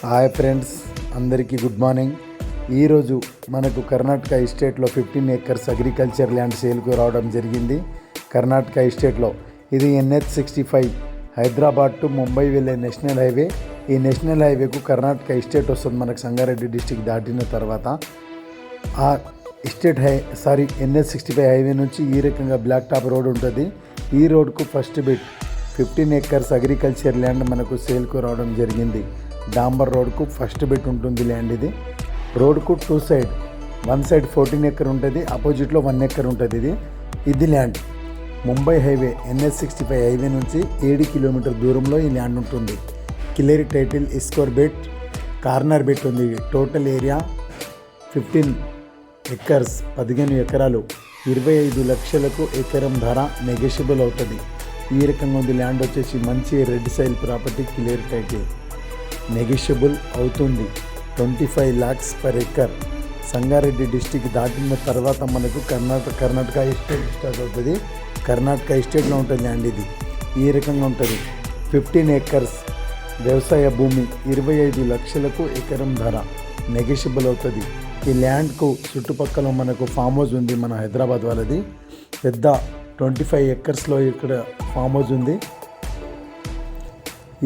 Hi friends, అందరికీ good morning. ఈరోజు మనకు కర్ణాటక ఎస్టేట్లో 15 acres అగ్రికల్చర్ ల్యాండ్ సేల్కు రావడం జరిగింది. కర్ణాటక ఎస్టేట్లో ఇది NH65 హైదరాబాద్ టు ముంబై వెళ్ళే నేషనల్ హైవే. ఈ నేషనల్ హైవేకు కర్ణాటక ఎస్టేట్ వస్తుంది. మనకు సంగారెడ్డి డిస్టిక్ దాటిన తర్వాత ఆ ఎస్టేట్ NH65 హైవే నుంచి ఈ రకంగా బ్లాక్ టాప్ రోడ్ ఉంటుంది. ఈ రోడ్కు first bit 15 acres agriculture land మనకు సేల్కు రావడం జరిగింది. డాంబర్ రోడ్కు ఫస్ట్ బిట్ ఉంటుంది ల్యాండ్. ఇది రోడ్కు 2 సైడ్, 1 సైడ్ 14 acre ఉంటుంది, ఆపోజిట్లో 1 acre ఉంటుంది. ఇది land Mumbai highway NH65 highway నుంచి 7 kilometer దూరంలో ఈ ల్యాండ్ ఉంటుంది. Clear title, score bit, corner bit ఉంది. టోటల్ ఏరియా 15 acres, 15 ఎకరాలు, 25 లక్షలకు ఎకరం ధర నెగోషియబుల్ అవుతుంది. ఈ రకంగా ఉంది ల్యాండ్. వచ్చేసి మంచి red సైల్ property, clear title, negotiable అవుతుంది. 25 lakhs per acre. Sangareddy district దాటిన తర్వాత మనకు కర్ణాటక ఎస్టేట్ స్టార్ట్ అవుతుంది. కర్ణాటక ఎస్టేట్లో ఉంటుంది ల్యాండ్. ఇది ఈ రకంగా ఉంటుంది. 15 acres వ్యవసాయ భూమి, 25 లక్షలకు ఎకరం ధర నెగోషియబుల్ అవుతుంది. ఈ ల్యాండ్కు చుట్టుపక్కల మనకు ఫామ్ హౌస్ ఉంది, మన హైదరాబాద్ వాళ్ళది. పెద్ద 25 acresలో ఇక్కడ ఫామ్ హౌస్ ఉంది.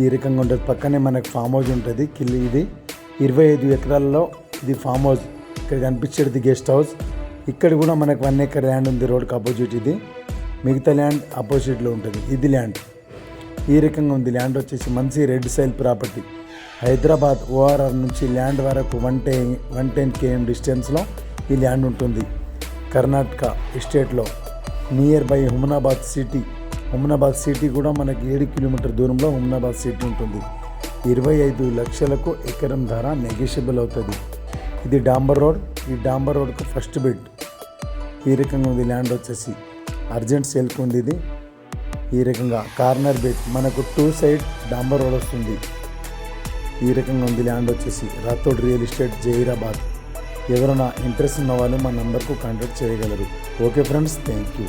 ఈ రకంగా ఉంటుంది. పక్కనే మనకు ఫామ్ హౌస్ ఉంటుంది. ఇది 25 ఎకరాల్లో ఇది ఫామ్ హౌస్. ఇక్కడ కనిపించేది గెస్ట్ హౌస్. ఇక్కడ కూడా మనకు 1 acre ల్యాండ్ ఉంది రోడ్కి ఆపోజిట్. ఇది మిగతా ల్యాండ్ ఆపోజిట్లో ఉంటుంది. ఇది ల్యాండ్ ఈ రకంగా ఉంది. ల్యాండ్ వచ్చేసి మంచి రెడ్ సైల్ ప్రాపర్టీ. హైదరాబాద్ ORR నుంచి ల్యాండ్ వరకు 110 km డిస్టెన్స్లో ఈ ల్యాండ్ ఉంటుంది. కర్ణాటక ఎస్టేట్లో నియర్ బై హుమనాబాద్ సిటీ. హుమనాబాద్ సిటీ కూడా మనకి 7 kilometer దూరంలో హుమనాబాద్ సిటీ ఉంటుంది. 25 లక్షలకు ఎకరం ధర నెగోషియబుల్ అవుతుంది. ఇది డాంబర్ రోడ్. ఈ డాంబర్ రోడ్కు ఫస్ట్ బిడ్. ఈ రకంగా ఉంది ల్యాండ్. వచ్చేసి అర్జెంట్ సేల్కు ఉంది. ఇది ఈ రకంగా కార్నర్ బిడ్. మనకు 2 సైడ్ డాంబర్ రోడ్ వస్తుంది. ఈ రకంగా ఉంది ల్యాండ్. వచ్చేసి రాథోడ్ రియల్ ఎస్టేట్, జహీరాబాద్. ఎవరైనా ఇంట్రెస్ట్ ఉన్న వాళ్ళు మా నెంబర్కు కాంటాక్ట్ చేయగలరు. Okay friends, thank you.